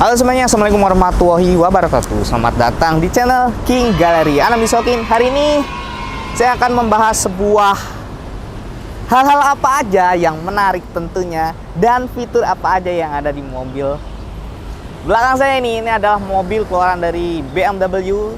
Halo semuanya, assalamualaikum warahmatullahi wabarakatuh. Selamat datang di channel King Gallery. Ana Bisokin. Hari ini saya akan membahas sebuah hal-hal apa aja yang menarik tentunya, dan fitur apa aja yang ada di mobil belakang saya ini. Ini adalah mobil keluaran dari BMW.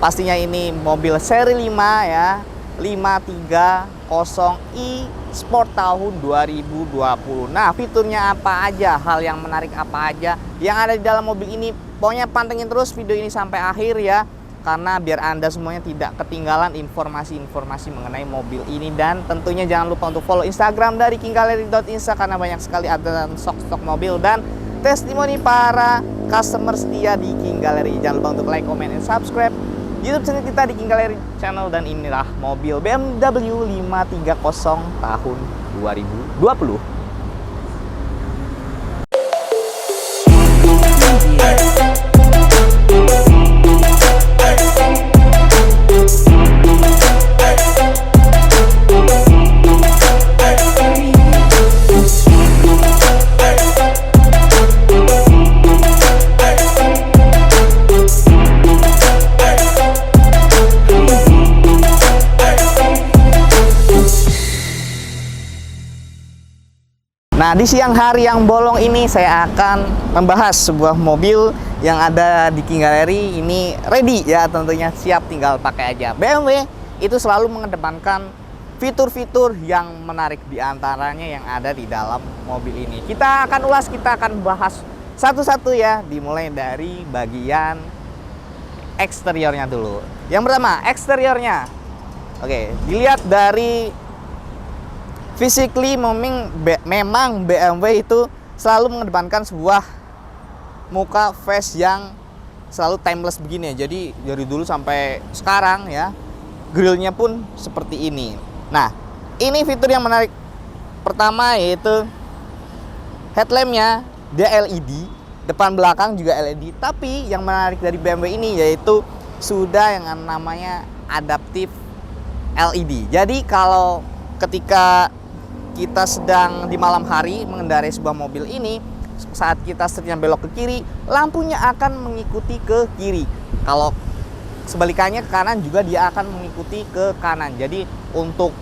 Pastinya ini mobil seri 5 ya, 530i Sport tahun 2020. Nah, fiturnya apa aja, hal yang menarik apa aja yang ada di dalam mobil ini. Pokoknya pantengin terus video ini sampai akhir ya, karena biar Anda semuanya tidak ketinggalan informasi-informasi mengenai mobil ini. Dan tentunya jangan lupa untuk follow Instagram dari kinggallery.insta, karena banyak sekali ada stok-stok mobil dan testimoni para customer setia di King Gallery. Jangan lupa untuk like, comment, dan subscribe YouTube channel kita di King Gallery Channel. Dan inilah mobil BMW 530 tahun 2020. Nah, di siang hari yang bolong ini saya akan membahas sebuah mobil yang ada di King Gallery. Ini ready ya, tentunya siap, tinggal pakai aja. BMW itu selalu mengedepankan fitur-fitur yang menarik, di antaranya yang ada di dalam mobil ini. Kita akan ulas, kita akan bahas satu-satu ya, dimulai dari bagian eksteriornya dulu. Yang pertama, eksteriornya. Oke, dilihat dari physically, memang BMW itu selalu mengedepankan sebuah muka face yang selalu timeless begini ya. Jadi dari dulu sampai sekarang ya, grillnya pun seperti ini. Nah, ini fitur yang menarik pertama, yaitu headlampnya dia LED, depan belakang juga LED. Tapi yang menarik dari BMW ini yaitu sudah yang namanya adaptive LED. Jadi kalau ketika kita sedang di malam hari mengendarai sebuah mobil ini, saat kita setirnya belok ke kiri, lampunya akan mengikuti ke kiri. Kalau sebalikannya ke kanan juga dia akan mengikuti ke kanan. Jadi untuk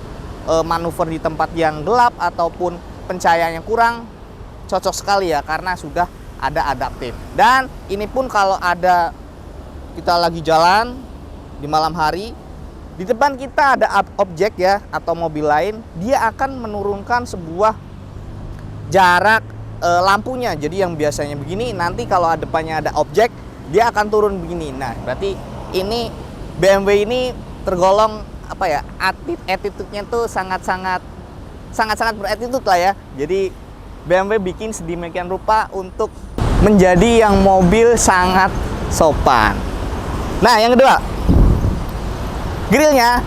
manuver di tempat yang gelap ataupun pencahayaan yang kurang, cocok sekali ya, karena sudah ada adaptif. Dan ini pun kalau ada kita lagi jalan di malam hari, di depan kita ada objek ya, atau mobil lain, dia akan menurunkan sebuah jarak lampunya. Jadi yang biasanya begini, nanti kalau depannya ada objek, dia akan turun begini. Nah, berarti ini BMW ini tergolong apa ya, attitude-nya tuh sangat-sangat berattitude lah ya. Jadi BMW bikin sedemikian rupa untuk menjadi yang mobil sangat sopan. Nah, yang kedua, grillnya,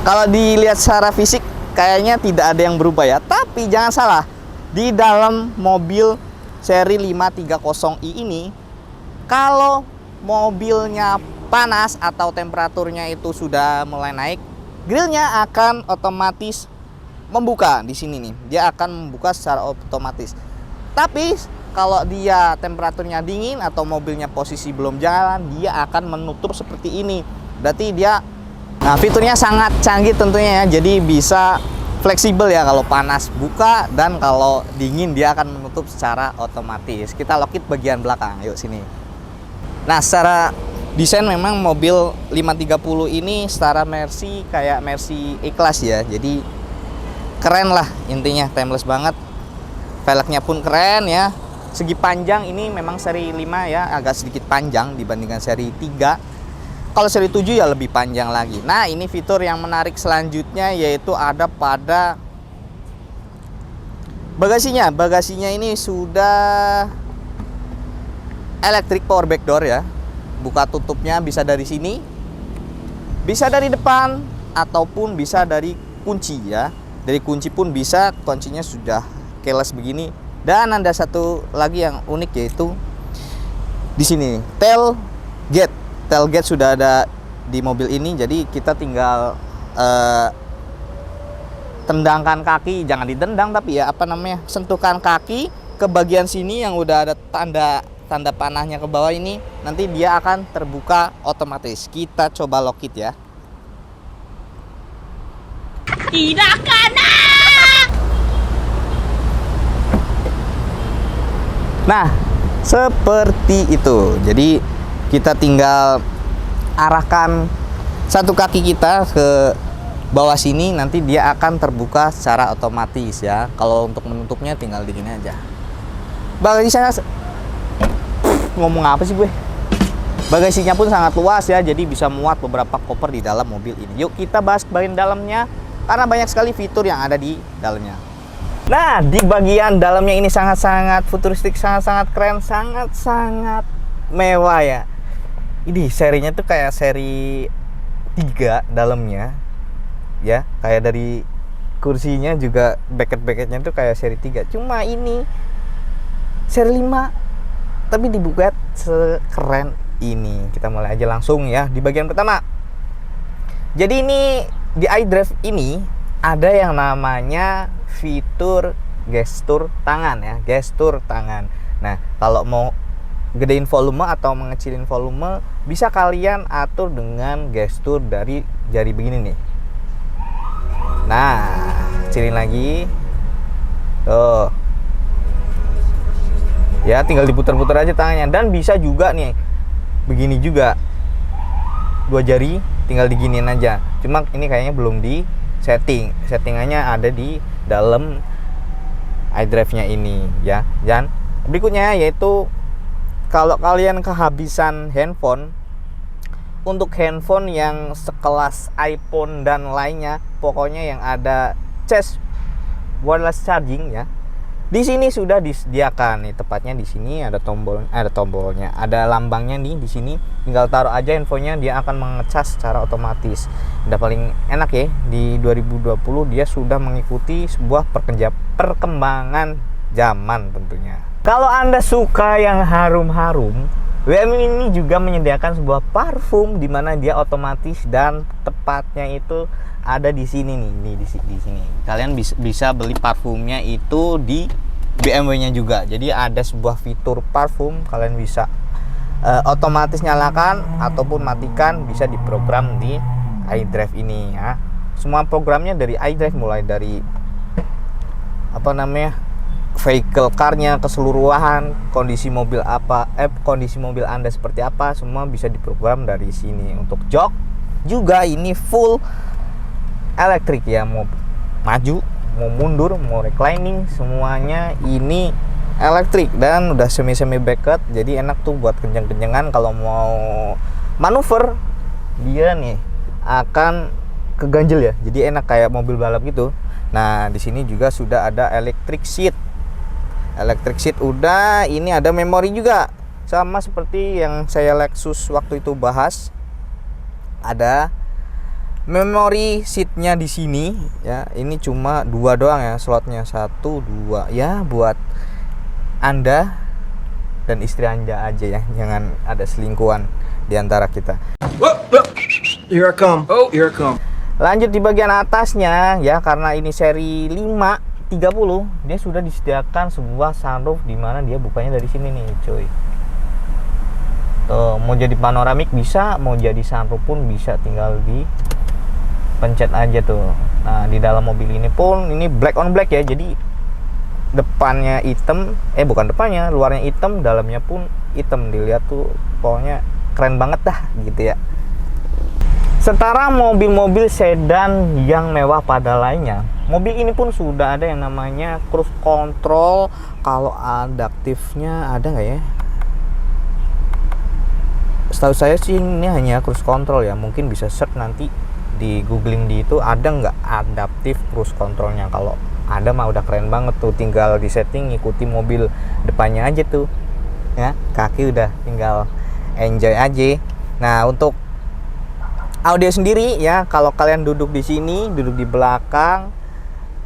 kalau dilihat secara fisik kayaknya tidak ada yang berubah ya. Tapi jangan salah, di dalam mobil seri 530i ini, kalau mobilnya panas atau temperaturnya itu sudah mulai naik, grillnya akan otomatis membuka di sini nih. Dia akan membuka secara otomatis. Tapi kalau dia temperaturnya dingin atau mobilnya posisi belum jalan, dia akan menutup seperti ini. Berarti dia, nah, fiturnya sangat canggih tentunya ya. Jadi bisa fleksibel ya, kalau panas buka dan kalau dingin dia akan menutup secara otomatis. Kita lockit bagian belakang, yuk sini. Nah, secara desain memang mobil 530 ini setara Mercy, kayak Mercy E-Class ya. Jadi keren lah intinya, timeless banget. Velgnya pun keren ya. Segi panjang ini memang seri 5 ya, agak sedikit panjang dibandingkan seri 3. Kalau seri 7 ya lebih panjang lagi. Nah, ini fitur yang menarik selanjutnya, yaitu ada pada bagasinya. Bagasinya ini sudah electric power back door ya. Buka tutupnya bisa dari sini, bisa dari depan, ataupun bisa dari kunci ya. Dari kunci pun bisa, kuncinya sudah keyless begini. Dan ada satu lagi yang unik, yaitu di sini tailgate. Tailgate sudah ada di mobil ini, jadi kita tinggal tendangkan kaki, jangan ditendang tapi ya apa namanya, sentuhkan kaki ke bagian sini yang udah ada tanda tanda panahnya ke bawah ini, nanti dia akan terbuka otomatis. Kita coba lock it ya. Tidak kena. Nah, seperti itu. Jadi kita tinggal arahkan satu kaki kita ke bawah sini, nanti dia akan terbuka secara otomatis ya. Kalau untuk menutupnya tinggal di sini aja. Bagasinya ngomong apa sih gue? Bagasinya pun sangat luas ya, jadi bisa muat beberapa koper di dalam mobil ini. Yuk kita bahas bagian dalamnya, karena banyak sekali fitur yang ada di dalamnya. Nah, di bagian dalamnya ini sangat-sangat futuristik, sangat-sangat keren, sangat-sangat mewah ya. Ini serinya tuh kayak seri 3 dalamnya ya, kayak dari kursinya juga bracket-bracketnya tuh kayak seri 3. Cuma ini seri 5 tapi dibuat sekeren ini. Kita mulai aja langsung ya di bagian pertama. Jadi ini di iDrive ini ada yang namanya fitur gestur tangan ya, gestur tangan. Nah, kalau mau gedein volume atau mengecilin volume bisa kalian atur dengan gestur dari jari begini nih. Nah, kecilin lagi. Tuh. Ya, tinggal diputar-putar aja tangannya, dan bisa juga nih begini juga. 2 jari tinggal diginiin aja. Cuma ini kayaknya belum di setting. Settingannya ada di dalam iDrive-nya ini ya. Dan berikutnya yaitu kalau kalian kehabisan handphone, untuk handphone yang sekelas iPhone dan lainnya, pokoknya yang ada cas wireless charging ya, di sini sudah disediakan nih, tepatnya di sini ada tombolnya, ada lambangnya nih di sini. Tinggal taruh aja handphonenya, dia akan mengecas secara otomatis. Udah paling enak ya, di 2020 dia sudah mengikuti sebuah perkembangan zaman tentunya. Kalau Anda suka yang harum-harum, WM ini juga menyediakan sebuah parfum di mana dia otomatis, dan tepatnya itu ada di sini nih, di sini. Kalian bisa beli parfumnya itu di BMW-nya juga. Jadi ada sebuah fitur parfum, kalian bisa otomatis nyalakan ataupun matikan, bisa diprogram di iDrive ini ya. Semua programnya dari iDrive, mulai dari vehicle car-nya keseluruhan, kondisi mobil Anda seperti apa, semua bisa diprogram dari sini. Untuk jok juga ini full elektrik ya, mau maju, mau mundur, mau reclining, semuanya ini elektrik dan udah semi bracket. Jadi enak tuh buat kenceng-kencengan. Kalau mau manuver dia nih akan keganjel ya, jadi enak kayak mobil balap gitu. Nah, di sini juga sudah ada electric seat udah. Ini ada memori juga, sama seperti yang saya Lexus waktu itu bahas. Ada memori seatnya di sini ya. Ini cuma 2 doang ya slotnya, 1, 2 ya, buat Anda dan istri Anda aja ya, jangan ada selingkuhan di antara kita. Here I come. Here I come. Lanjut di bagian atasnya ya, karena ini seri 530, dia sudah disediakan sebuah sunroof di mana dia bukanya dari sini nih, cuy. Tuh, mau jadi panoramik bisa, mau jadi sunroof pun bisa, tinggal di pencet aja tuh. Nah, di dalam mobil ini pun ini black on black ya. Jadi depannya hitam, bukan depannya, luarnya hitam, dalamnya pun hitam. Dilihat tuh, pokoknya keren banget dah gitu ya. Setara mobil-mobil sedan yang mewah pada lainnya, mobil ini pun sudah ada yang namanya cruise control. Kalau adaptifnya ada nggak ya? Setahu saya sih ini hanya cruise control ya. Mungkin bisa search nanti di googling di itu, ada nggak adaptif cruise controlnya. Kalau ada mah udah keren banget tuh, tinggal di setting ngikuti mobil depannya aja tuh ya, kaki udah tinggal enjoy aja. Nah, untuk audio sendiri ya, kalau kalian duduk di sini, duduk di belakang,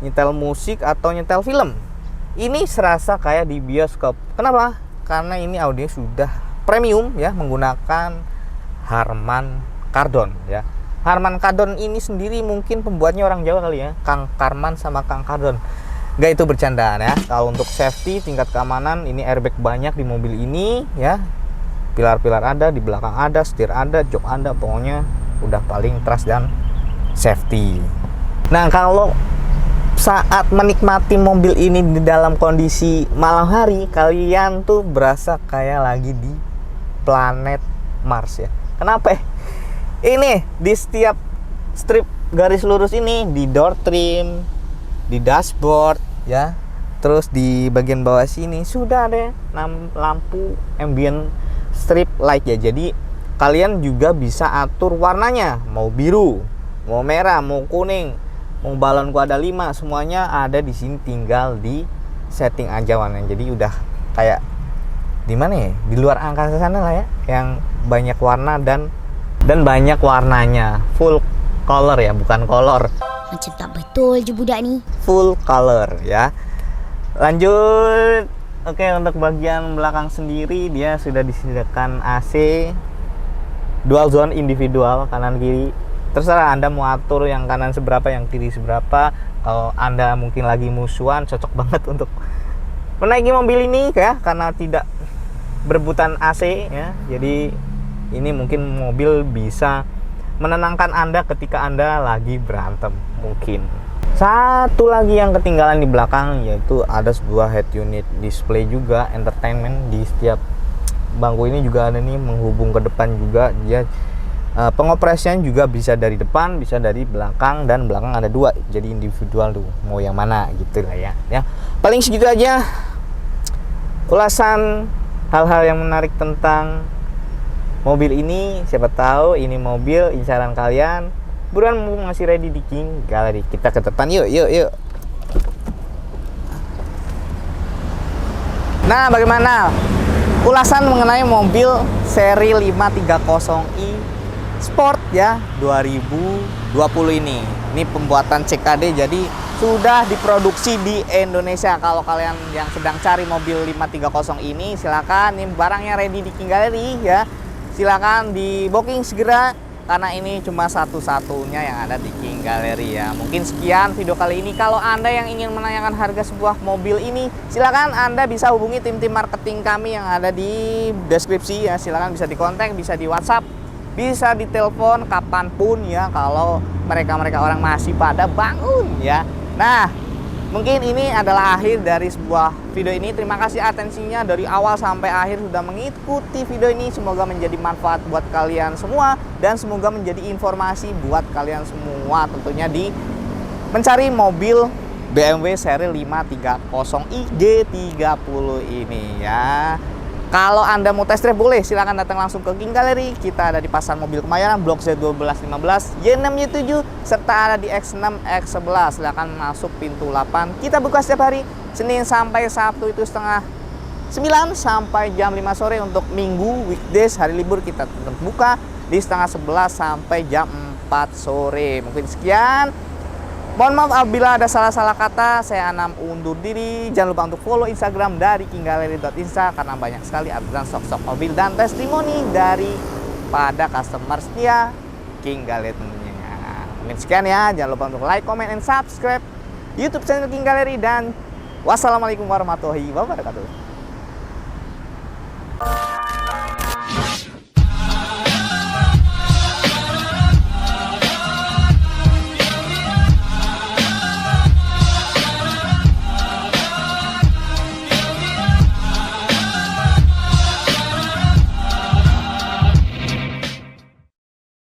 nyetel musik atau nyetel film, ini serasa kayak di bioskop. Kenapa? Karena ini audio sudah premium ya, menggunakan Harman Kardon ya. Harman Kardon ini sendiri mungkin pembuatnya orang Jawa kali ya, Kang Karman sama Kang Kardon. Nggak itu bercandaan ya. Kalau untuk safety, tingkat keamanan, ini airbag banyak di mobil ini ya. Pilar-pilar ada, di belakang ada, setir ada, jok ada, pokoknya udah paling trust dan safety. Nah, kalau saat menikmati mobil ini di dalam kondisi malam hari, kalian tuh berasa kayak lagi di planet Mars ya. Kenapa ya? Ini di setiap strip garis lurus ini, di door trim, di dashboard ya, terus di bagian bawah sini sudah ada lampu ambient strip light ya. Jadi kalian juga bisa atur warnanya, mau biru, mau merah, mau kuning, mau balonku ada 5, semuanya ada di sini, tinggal di setting aja warnanya. Jadi udah kayak di mana ya, di luar angkasa sana lah ya, yang banyak warna dan banyak warnanya, full color ya, bukan kolor. Macam tak betul je budak ni. Full color ya. Lanjut. Oke, untuk bagian belakang sendiri dia sudah disediakan AC dual zone individual kanan kiri. Terserah Anda mau atur yang kanan seberapa, yang kiri seberapa. Kalau Anda mungkin lagi musuhan, cocok banget untuk menaiki mobil ini ya, karena tidak berebutan AC ya. Jadi ini mungkin mobil bisa menenangkan Anda ketika Anda lagi berantem mungkin. Satu lagi yang ketinggalan di belakang, yaitu ada sebuah head unit display juga, entertainment di setiap bangku ini juga ada nih, menghubung ke depan juga. Dia pengoperasian juga bisa dari depan, bisa dari belakang, dan belakang ada 2, jadi individual tuh, mau yang mana gitu lah ya. Paling segitu aja ulasan hal-hal yang menarik tentang mobil ini. Siapa tahu ini mobil incaran kalian. Buruan, masih ready di King Gallery. Kita ke depan yuk. Nah, bagaimana ulasan mengenai mobil seri 530i Sport ya 2020 ini? Ini pembuatan CKD, jadi sudah diproduksi di Indonesia. Kalau kalian yang sedang cari mobil 530 ini, silakan, ini barangnya ready di King Gallery ya. Silakan di booking segera, karena ini cuma satu-satunya yang ada di King Gallery ya. Mungkin sekian video kali ini. Kalau Anda yang ingin menanyakan harga sebuah mobil ini, silakan Anda bisa hubungi tim-tim marketing kami yang ada di deskripsi ya. Silakan bisa dikontak, bisa di WhatsApp, bisa ditelepon kapanpun ya, kalau mereka orang masih pada bangun ya. Nah, mungkin ini adalah akhir dari sebuah video ini. Terima kasih atensinya dari awal sampai akhir sudah mengikuti video ini. Semoga menjadi manfaat buat kalian semua, dan semoga menjadi informasi buat kalian semua tentunya di mencari mobil BMW seri 530i G30 ini ya. Kalau Anda mau test drive, boleh silakan datang langsung ke King Gallery. Kita ada di Pasar Mobil Kemayoran, Blok Z1215, Y6Y7, serta ada di X6, X11. Silakan masuk pintu 8. Kita buka setiap hari, Senin sampai Sabtu itu setengah 9 sampai jam 5 sore. Untuk Minggu, weekdays, hari libur, kita tetap buka di setengah 11 sampai jam 4 sore. Mungkin sekian. Mohon maaf apabila ada salah-salah kata. Saya Anam undur diri. Jangan lupa untuk follow Instagram dari kinggallery.insta, karena banyak sekali update stok-stok mobil dan testimoni dari pada customer setia King Gallery tentunya. Mungkin sekian ya. Jangan lupa untuk like, comment, and subscribe YouTube channel King Gallery. Dan wassalamualaikum warahmatullahi wabarakatuh.